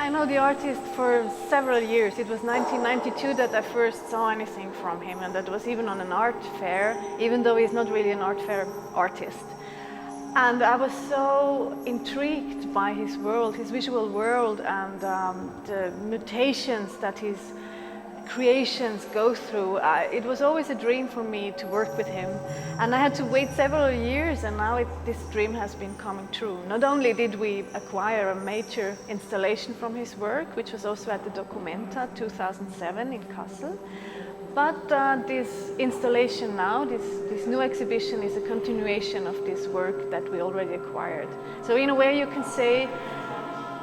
I know the artist for several years. It was 1992 that I first saw anything from him, and that was even on an art fair, even though he's not really an art fair artist. And I was so intrigued by his world, his visual world, and the mutations that his creations go through. It was always a dream for me to work with him, and I had to wait several years, and now this dream has been coming true. Not only did we acquire a major installation from his work, which was also at the Documenta 2007 in Kassel, but this installation now, this new exhibition, is a continuation of this work that we already acquired. So in a way you can say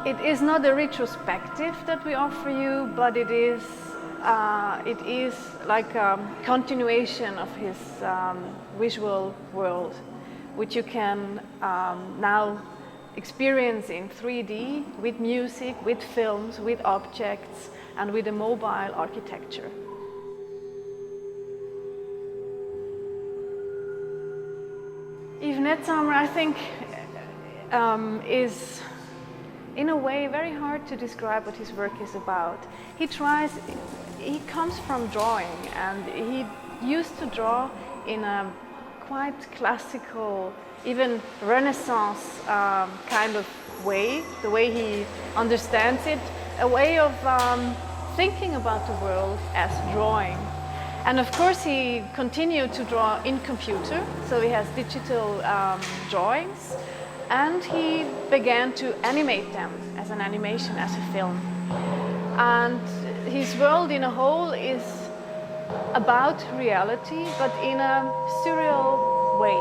it is not a retrospective that we offer you, but it is like a continuation of his visual world, which you can now experience in 3D, with music, with films, with objects, and with a mobile architecture. Yves Netzhammer, I think, is in a way very hard to describe what his work is about. He comes from drawing, and he used to draw in a quite classical, even Renaissance kind of way, the way he understands it, a way of thinking about the world as drawing. And of course he continued to draw in computer, so he has digital drawings, and he began to animate them as an animation, as a film. And his world in a whole is about reality, but in a surreal way.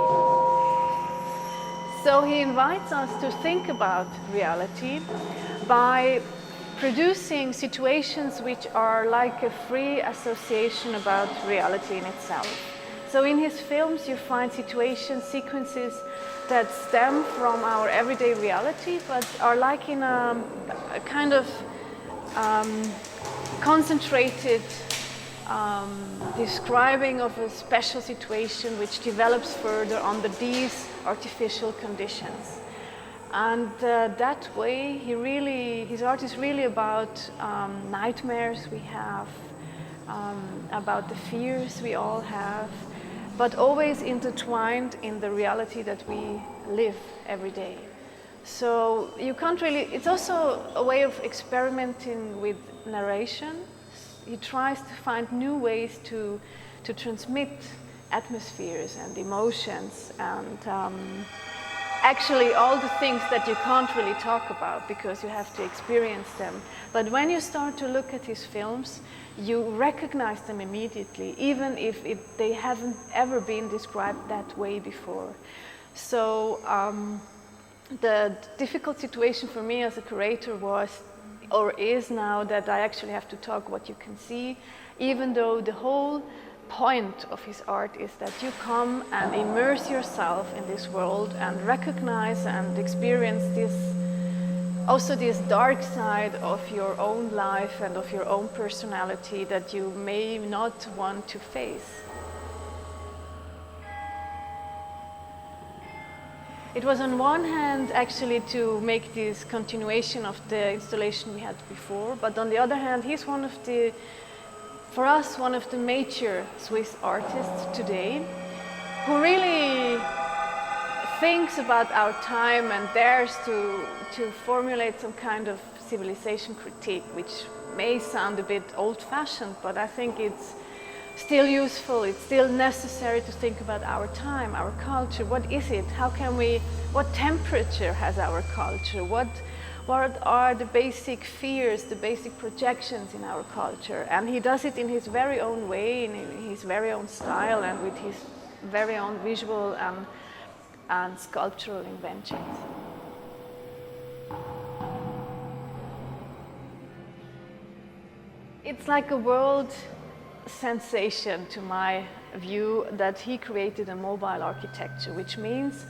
So he invites us to think about reality by producing situations which are like a free association about reality in itself. So in his films you find situations, sequences that stem from our everyday reality, but are like in a kind of concentrated describing of a special situation which develops further under these artificial conditions. And that way, his art is really about nightmares we have, about the fears we all have, but always intertwined in the reality that we live every day. So you can't really, it's also a way of experimenting with narration. He tries to find new ways to transmit atmospheres and emotions and actually all the things that you can't really talk about because you have to experience them. But when you start to look at his films, you recognize them immediately, even if they haven't ever been described that way before. So the difficult situation for me as a curator was, or is now, that I actually have to talk what you can see, even though the whole point of his art is that you come and immerse yourself in this world and recognize and experience this dark side of your own life and of your own personality that you may not want to face. It was on one hand actually to make this continuation of the installation we had before, but on the other hand, he's for us, one of the major Swiss artists today, who really thinks about our time and dares to formulate some kind of civilization critique, which may sound a bit old-fashioned, but I think it's still useful, it's still necessary to think about our time, our culture. What is it? What temperature has our culture? What are the basic fears, the basic projections in our culture? And he does it in his very own way, in his very own style, and with his very own visual and sculptural inventions. It's like a world sensation, to my view, that he created a mobile architecture, which means,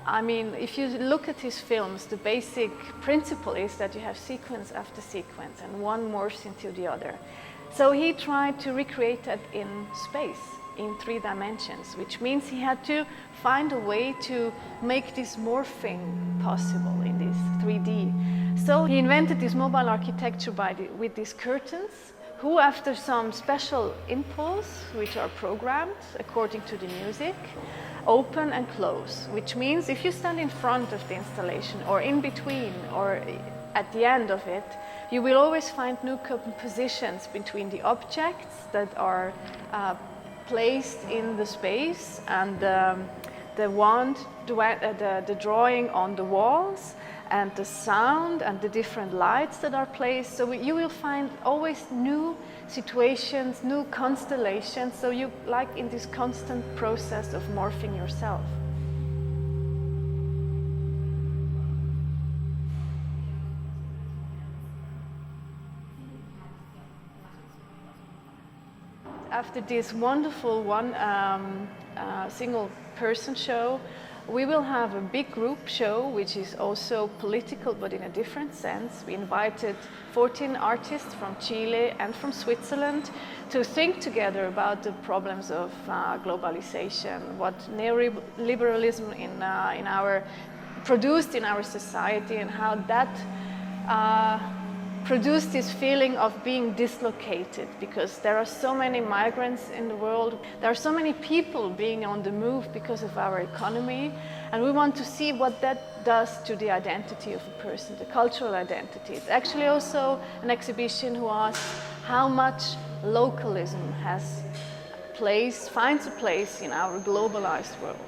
if you look at his films, the basic principle is that you have sequence after sequence and one morphs into the other. So he tried to recreate that in space, in 3 dimensions, which means he had to find a way to make this morphing possible in this 3D. So he invented this mobile architecture with these curtains, who after some special impulse, which are programmed according to the music, open and close, which means if you stand in front of the installation or in between or at the end of it, you will always find new compositions between the objects that are placed in the space and the drawing on the walls and the sound and the different lights that are placed. So you will find always new situations, new constellations. So you like in this constant process of morphing yourself. After this wonderful single person show, we will have a big group show, which is also political, but in a different sense. We invited 14 artists from Chile and from Switzerland to think together about the problems of globalization, what neoliberalism produced in our society, and how that produced this feeling of being dislocated, because there are so many migrants in the world. There are so many people being on the move because of our economy, and we want to see what that does to the identity of a person, the cultural identity. It's actually also an exhibition who asks how much localism finds a place in our globalized world.